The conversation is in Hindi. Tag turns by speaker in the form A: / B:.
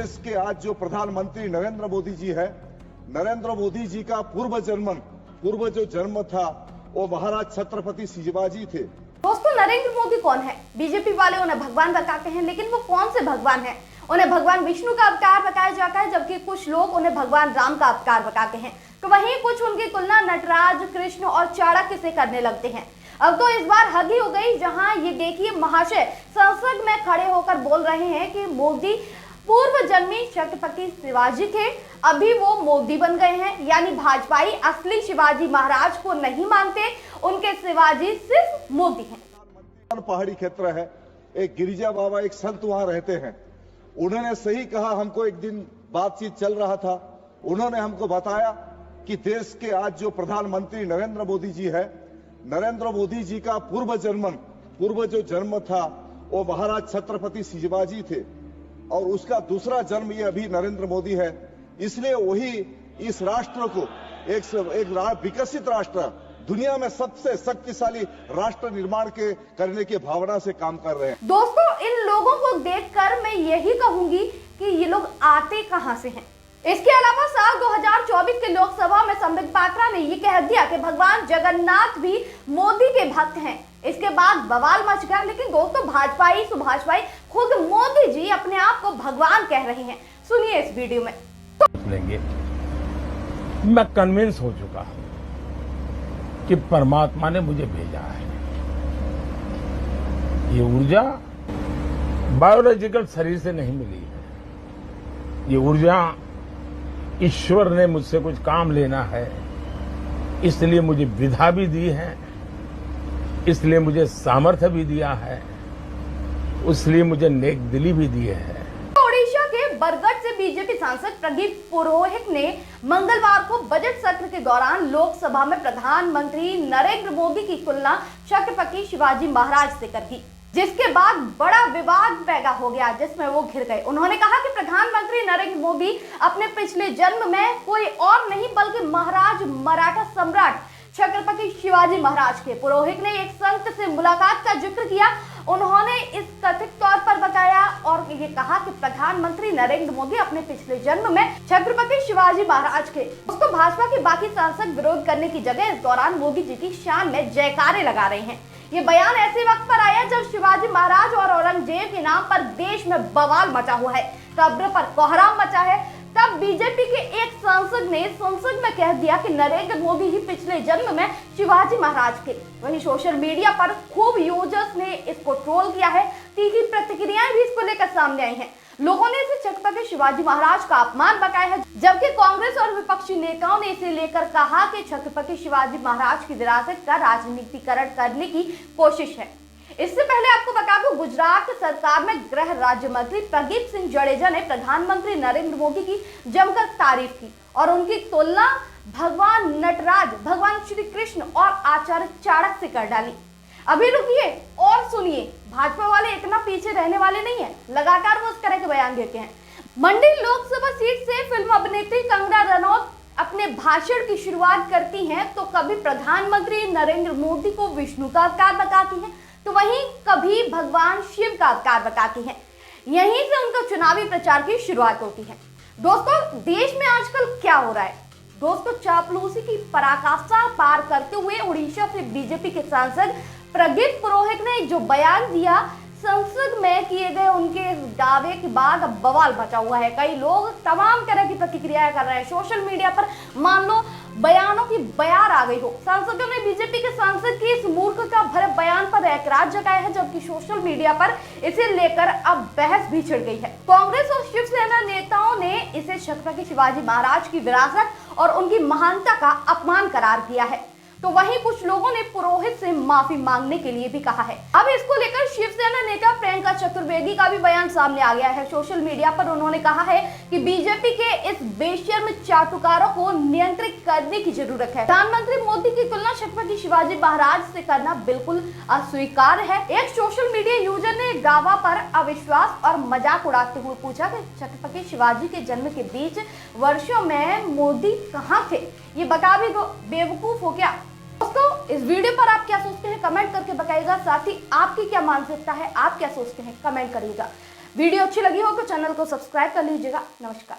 A: देश के आज जो प्रधानमंत्री नरेंद्र मोदी जी है, नरेंद्र मोदी जी का पूर्व जो जन्म था वो महाराज छत्रपति शिवाजी थे।
B: दोस्तों, नरेंद्र मोदी कौन है? बीजेपी वाले उन्हें भगवान बताते हैं, लेकिन वो कौन से भगवान हैं? उन्हें भगवान विष्णु का अवतार बताया जाता है, जबकि कुछ लोग उन्हें भगवान राम का अवतार बताते हैं। तो वहीं कुछ उनकी तुलना नटराज, कृष्ण और चाणक्य से करने लगते हैं। अब तो इस बार हद ही हो गई, जहां ये देखिए महाशय संसद में खड़े होकर बोल रहे हैं कि मोदी पूर्व जन्मी छत्रपति शिवाजी थे, अभी वो मोदी बन गए हैं। यानी भाजपाई असली शिवाजी महाराज को नहीं मानते, उनके शिवाजी सिर्फ मोदी हैं।
A: पहाड़ी क्षेत्र है, एक गिरिजा बाबा एक संत वहां रहते हैं। उन्होंने सही कहा, हमको एक दिन बातचीत चल रहा था, उन्होंने हमको बताया कि देश के आज जो प्रधानमंत्री नरेंद्र मोदी जी है, नरेंद्र मोदी जी का पूर्व जो जन्म था वो महाराज छत्रपति शिवाजी थे और उसका दूसरा जन्म ये अभी नरेंद्र मोदी है। इसलिए वही इस राष्ट्र को एक विकसित राष्ट्र, दुनिया में सबसे शक्तिशाली राष्ट्र निर्माण करने की भावना से काम कर रहे हैं।
B: दोस्तों, इन लोगों को देखकर मैं यही कहूंगी कि ये लोग आते कहां से हैं। इसके अलावा साल 2024 के लोकसभा में संबित पात्रा ने ये कह दिया कि भगवान जगन्नाथ भी मोदी के भक्त हैं। इसके बाद बवाल मच गया। लेकिन दोस्तों, भाजपाई सुभाष भाई खुद मोदी जी अपने आप को भगवान कह रहे हैं। सुनिए इस वीडियो में।
C: लेंगे, मैं कन्विंस हो चुका हूं कि परमात्मा ने मुझे भेजा है। ये ऊर्जा बायोलॉजिकल शरीर से नहीं मिली है। ये ऊर्जा ईश्वर ने मुझसे कुछ काम लेना है, इसलिए मुझे विधा भी दी है, इसलिए मुझे सामर्थ्य भी दिया है, इसलिए मुझे नेक दिली भी दी है।
B: ओडिशा के बरगढ़ से बीजेपी सांसद प्रदीप पुरोहित ने मंगलवार को बजट सत्र के दौरान लोकसभा में प्रधानमंत्री नरेंद्र मोदी की तुलना छत्रपति शिवाजी महाराज से कर दी, जिसके बाद बड़ा विवाद पैदा हो गया, जिसमें वो घिर गए। उन्होंने कहा कि प्रधानमंत्री नरेंद्र मोदी अपने पिछले जन्म में कोई और नहीं बल्कि महाराज मराठा सम्राट छत्रपति शिवाजी महाराज के। पुरोहित ने एक संत से मुलाकात का जिक्र किया। उन्होंने इस कथित तौर पर बताया और ये कहा कि प्रधानमंत्री नरेंद्र मोदी अपने पिछले जन्म में छत्रपति शिवाजी महाराज के। उसको भाजपा के बाकी सांसद विरोध करने की जगह इस दौरान मोदी जी की शान में जयकारे लगा रहे हैं। ये बयान ऐसे वक्त पर आया जब शिवाजी महाराज और औरंगजेब के नाम पर देश में बवाल मचा हुआ है, कब्र पर कोहराम मचा है। तब बीजेपी के एक सांसद ने संसद में कह दिया कि नरेंद्र मोदी ही पिछले जन्म में शिवाजी महाराज के। वहीं सोशल मीडिया पर खूब यूजर्स ने इसको ट्रोल किया है। तीखी प्रतिक्रियाएं भी इसको लेकर सामने आई हैं। लोगों ने इसे छत्रपति शिवाजी महाराज का अपमान बताया है, जबकि कांग्रेस और विपक्षी नेताओं ने इसे लेकर कहा कि छत्रपति शिवाजी महाराज की विरासत का राजनीतिकरण करने की कोशिश है। इससे पहले आपको बता दूं, गुजरात सरकार में गृह राज्य मंत्री प्रदीप सिंह जडेजा ने प्रधानमंत्री नरेंद्र मोदी की जमकर तारीफ की और उनकी तुलना भगवान नटराज, भगवान श्री कृष्ण और आचार्य चाणक्य से कर डाली। अभी रुकिए और सुनिए, भाजपा वाले इतना पीछे रहने वाले नहीं है, लगातार वो इस तरह के बयान देते हैं। मंडी लोकसभा सीट से फिल्म अभिनेत्री कंगना रनौत अपने भाषण की शुरुआत करती हैं तो कभी प्रधानमंत्री नरेंद्र मोदी को विष्णु का अवतार बताती हैं, तो वहीं कभी भगवान शिव का अवतार बताती हैं। यहीं से उनका चुनावी प्रचार की शुरुआत होती है। दोस्तों, देश में आजकल क्या हो रहा है? दोस्तों, चापलूसी की पराकाष्ठा पार करते हुए उड़ीसा से बीजेपी के सांसद प्रदीप पुरोहित ने जो बयान दिया, संसद में किए गए उनके दावे के बाद अब बवाल मचा हुआ है। कई लोग तमाम तरह की प्रतिक्रियाएं कर रहे हैं। सोशल मीडिया पर मान लो बयानों की बयार आ गई हो। सांसदों ने बीजेपी के सांसद की इस मूर्खता भरे बयान पर ऐतराज जताया है, जबकि सोशल मीडिया पर इसे लेकर अब बहस भी छिड़ गई है। कांग्रेस और शिवसेना नेताओं ने इसे छत्रपति शिवाजी महाराज की विरासत और उनकी महानता का अपमान करार दिया है। तो वहीं कुछ लोगों ने पुरोहित से माफी मांगने के लिए भी कहा है। अब इसको लेकर शिवसेना नेता प्रियंका चतुर्वेदी का भी बयान सामने आ गया है। सोशल मीडिया पर उन्होंने कहा है कि बीजेपी के इस बेशर्म चाटुकारों को नियंत्रित करने की जरूरत है। प्रधानमंत्री मोदी की तुलना छत्रपति शिवाजी महाराज से करना बिल्कुल अस्वीकार्य है। एक सोशल मीडिया यूजर ने दावा पर अविश्वास और मजाक उड़ाते हुए पूछा कि छत्रपति शिवाजी के जन्म के बीच वर्षों में मोदी कहाँ थे? ये बता भी बेवकूफ हो क्या? दोस्तों, इस वीडियो पर आप क्या सोचते हैं कमेंट करके बताइएगा। साथ ही आपकी क्या मानसिकता है, आप क्या सोचते हैं कमेंट करिएगा। वीडियो अच्छी लगी हो तो चैनल को सब्सक्राइब कर लीजिएगा। नमस्कार।